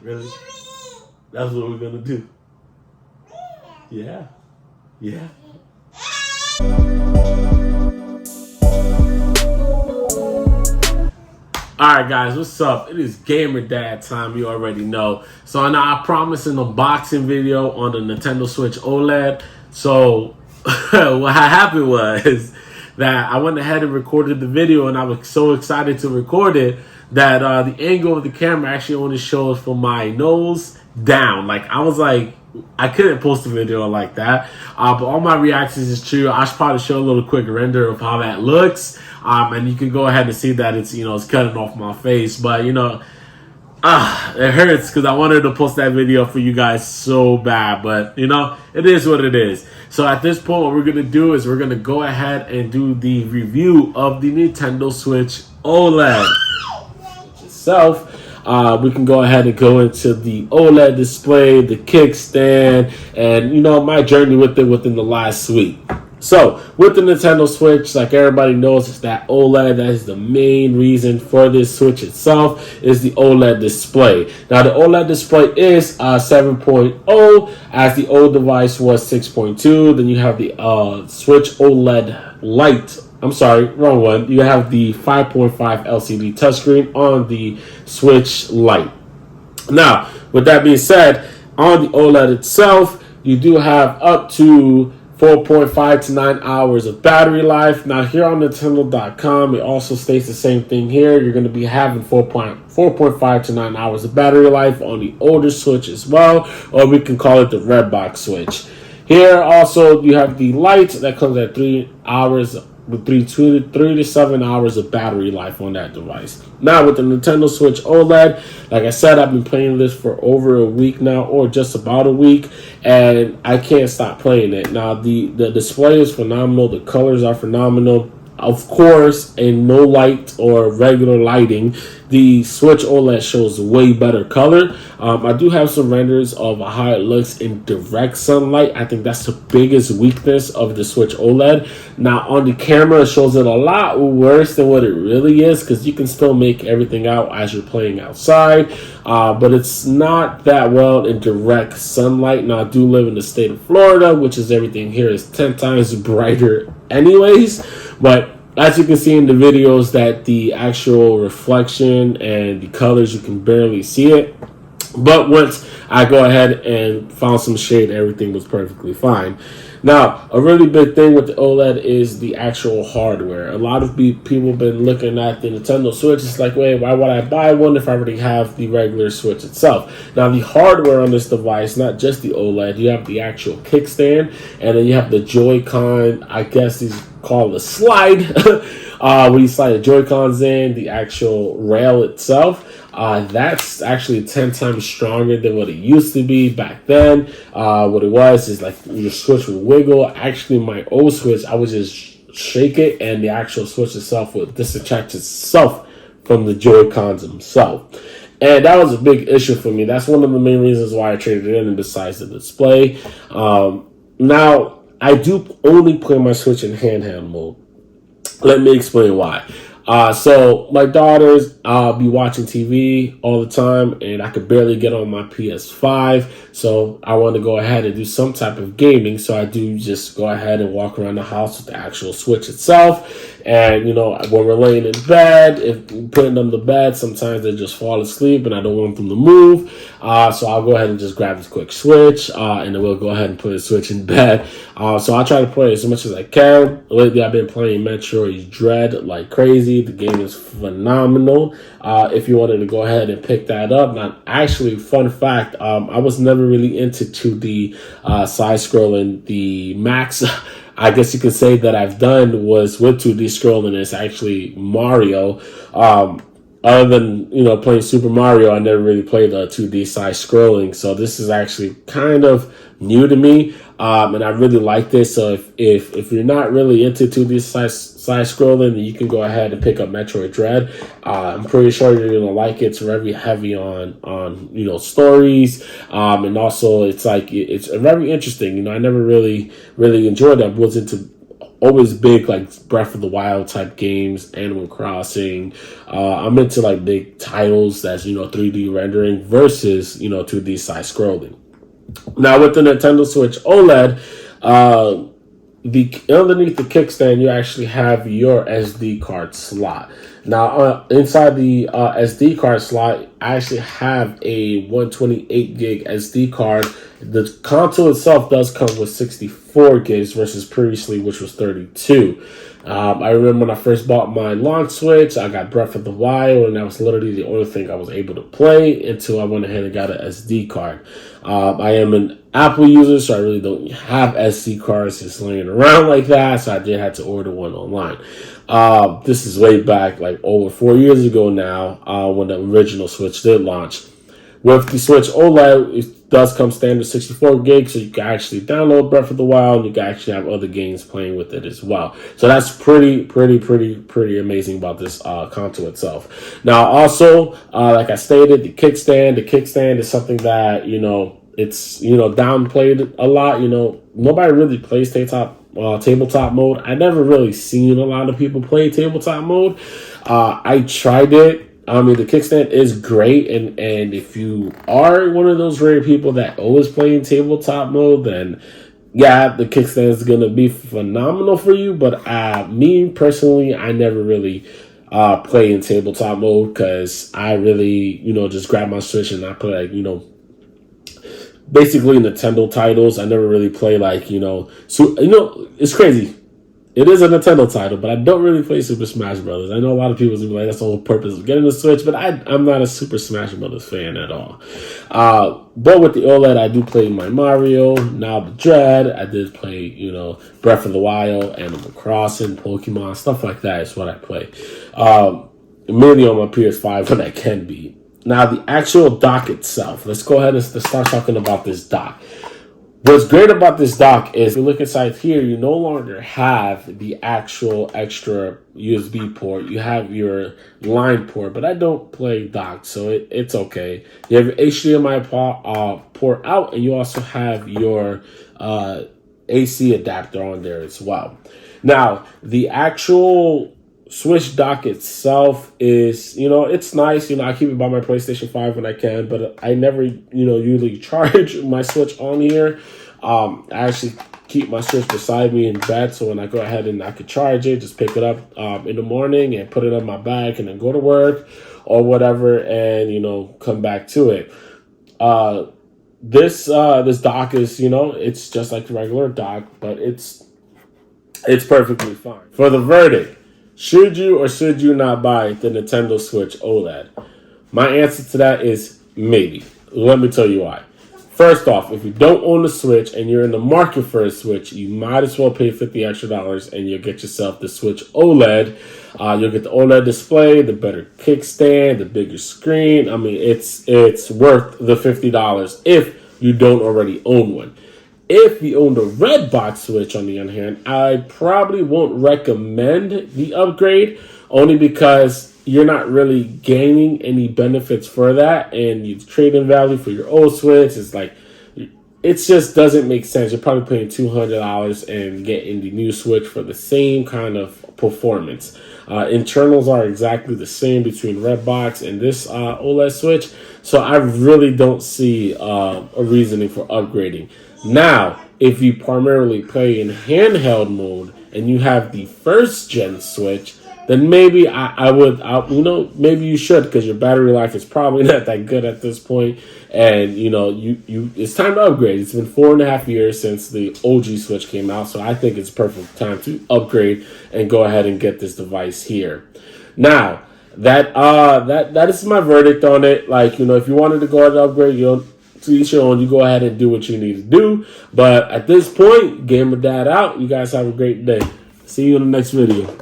Really? That's what we're gonna do. Yeah. Yeah. Alright guys, what's up? It is Gamer Dad time, you already know. So now I promised an unboxing video on the Nintendo Switch OLED. So what happened was that I went ahead and recorded the video, and I was so excited to record it that the angle of the camera actually only shows from my nose down. Like, I was like, I couldn't post a video like that. But all my reactions is true. I should probably show a little quick render of how that looks. And you can go ahead and see that it's, it's cutting off my face. But, it hurts because I wanted to post that video for you guys so bad. But, it is what it is. So at this point, what we're going to do is we're going to go ahead and do the review of the Nintendo Switch OLED itself. We can go ahead and go into the OLED display, the kickstand, and, my journey with it within the last week. So, with the Nintendo Switch, like everybody knows, it's that OLED. That is the main reason for this Switch itself, is the OLED display. Now, the OLED display is 7.0, as the old device was 6.2. Then you have the Switch OLED Lite. I'm sorry, wrong one. You have the 5.5 LCD touchscreen on the Switch Lite. Now, with that being said, on the OLED itself, you do have up to 4.5 to 9 hours of battery life. Now, here on Nintendo.com, it also states the same thing here. You're going to be having 4.5 to 9 hours of battery life on the older Switch as well, or we can call it the red box Switch. Here, also, you have the Lite that comes at 3 hours with 3 to 7 hours of battery life on that device. Now, with the Nintendo Switch OLED, like I said, I've been playing this for over a week now, or just about a week, and I can't stop playing it. Now, the display is phenomenal. The colors are phenomenal. Of course, in no light or regular lighting, the Switch OLED shows way better color. I do have some renders of how it looks in direct sunlight. I think that's the biggest weakness of the Switch OLED. Now, on the camera, it shows it a lot worse than what it really is, because you can still make everything out as you're playing outside. But it's not that well in direct sunlight. Now, I do live in the state of Florida, which is everything here is 10 times brighter anyways. But as you can see in the videos, that the actual reflection and the colors, you can barely see it. But once I go ahead and found some shade, everything was perfectly fine. Now, a really big thing with the OLED is the actual hardware. A lot of people have been looking at the Nintendo Switch. It's like, wait, why would I buy one if I already have the regular Switch itself? Now, the hardware on this device, not just the OLED, you have the actual kickstand, and then you have the Joy-Con, I guess these called a slide, where you slide the Joy-Cons in, the actual rail itself. That's actually 10 times stronger than what it used to be back then. What it was is like your Switch would wiggle. Actually, my old Switch, I would just shake it, and the actual Switch itself would disattach itself from the Joy-Cons themselves. And that was a big issue for me. That's one of the main reasons why I traded it in, besides the display. Now, I do only play my Switch in handheld mode. Let me explain why. So my daughters be watching TV all the time, and I could barely get on my PS5. So I want to go ahead and do some type of gaming. So I do just go ahead and walk around the house with the actual Switch itself. And, when we're laying in bed, if we're putting them to bed, sometimes they just fall asleep and I don't want them to move. So I'll go ahead and just grab this quick Switch, and then we'll go ahead and put the Switch in bed. So I try to play as much as I can. Lately, I've been playing Metroid Dread like crazy. The game is phenomenal. If you wanted to go ahead and pick that up. Now, actually, fun fact, I was never really into 2D side-scrolling. The max, I guess you could say, that I've done was with 2D scrolling is actually Mario. Other than, playing Super Mario, I never really played 2D side scrolling. So this is actually kind of new to me. And I really like this. So if you're not really into 2D side scrolling, then you can go ahead and pick up Metroid Dread. I'm pretty sure you're gonna like it. It's very heavy on stories, and also it's very interesting. I never really enjoyed it. I was into always big like Breath of the Wild type games, Animal Crossing. I'm into like big titles that's 3D rendering versus 2D side scrolling. Now with the Nintendo Switch OLED, underneath the kickstand, you actually have your SD card slot. Now, inside the SD card slot, I actually have a 128 gig SD card. The console itself does come with 64 gigs versus previously, which was 32. I remember when I first bought my launch Switch, I got Breath of the Wild, and that was literally the only thing I was able to play until I went ahead and got an SD card. I am an Apple user, so I really don't have SD cards just laying around like that, so I did have to order one online. This is way back, like over 4 years ago now, when the original Switch did launch. With the Switch OLED, it does come standard 64 gigs, so you can actually download Breath of the Wild, and you can actually have other games playing with it as well. So that's pretty amazing about this console itself. Now, also, like I stated, the kickstand is something that, it's, downplayed a lot. Nobody really plays tabletop mode. I never really seen a lot of people play tabletop mode. I tried it. I mean, the kickstand is great, and if you are one of those rare people that always play in tabletop mode, then yeah, the kickstand is gonna be phenomenal for you. But me personally, I never really play in tabletop mode because I really, just grab my Switch and I play like, basically Nintendo titles. I never really play like, so it's crazy. It is a Nintendo title, but I don't really play Super Smash Brothers. I know a lot of people will be like, that's the whole purpose of getting the Switch, but I'm not a Super Smash Brothers fan at all. But with the OLED, I do play my Mario, now the Dread. I did play, Breath of the Wild, Animal Crossing, Pokemon, stuff like that is what I play. Mainly on my PS5 when I can be. Now, the actual dock itself. Let's go ahead and start talking about this dock. What's great about this dock is, if you look inside here, you no longer have the actual extra USB port. You have your line port, but I don't play docked, so it's okay. You have your HDMI port out, and you also have your AC adapter on there as well. Now, the actual Switch dock itself is, it's nice. I keep it by my PlayStation 5 when I can, but I never, usually charge my Switch on here. I actually keep my Switch beside me in bed, so when I go ahead and I could charge it, just pick it up in the morning and put it in my bag and then go to work or whatever and, come back to it. This dock is, it's just like the regular dock, but it's perfectly fine. For the verdict, should you or should you not buy the Nintendo Switch OLED? My answer to that is maybe. Let me tell you why. First off, if you don't own a Switch and you're in the market for a Switch, you might as well pay $50 extra and you'll get yourself the Switch OLED. You'll get the OLED display, the better kickstand, the bigger screen. I mean, it's worth the $50 if you don't already own one. If you own the red box Switch, on the other hand, I probably won't recommend the upgrade, only because you're not really gaining any benefits for that, and you trade in value for your old Switch. It's like, it just doesn't make sense. You're probably paying $200 and getting the new Switch for the same kind of performance. Internals are exactly the same between Redbox and this OLED Switch, so I really don't see a reasoning for upgrading. Now, if you primarily play in handheld mode and you have the first gen Switch, then maybe I would, maybe you should, because your battery life is probably not that good at this point, and it's time to upgrade. It's been 4.5 years since the OG Switch came out, so I think it's perfect time to upgrade and go ahead and get this device here. Now, that is my verdict on it. Like, if you wanted to go ahead and upgrade, to each your own, you go ahead and do what you need to do. But at this point, Gamer Dad out. You guys have a great day. See you in the next video.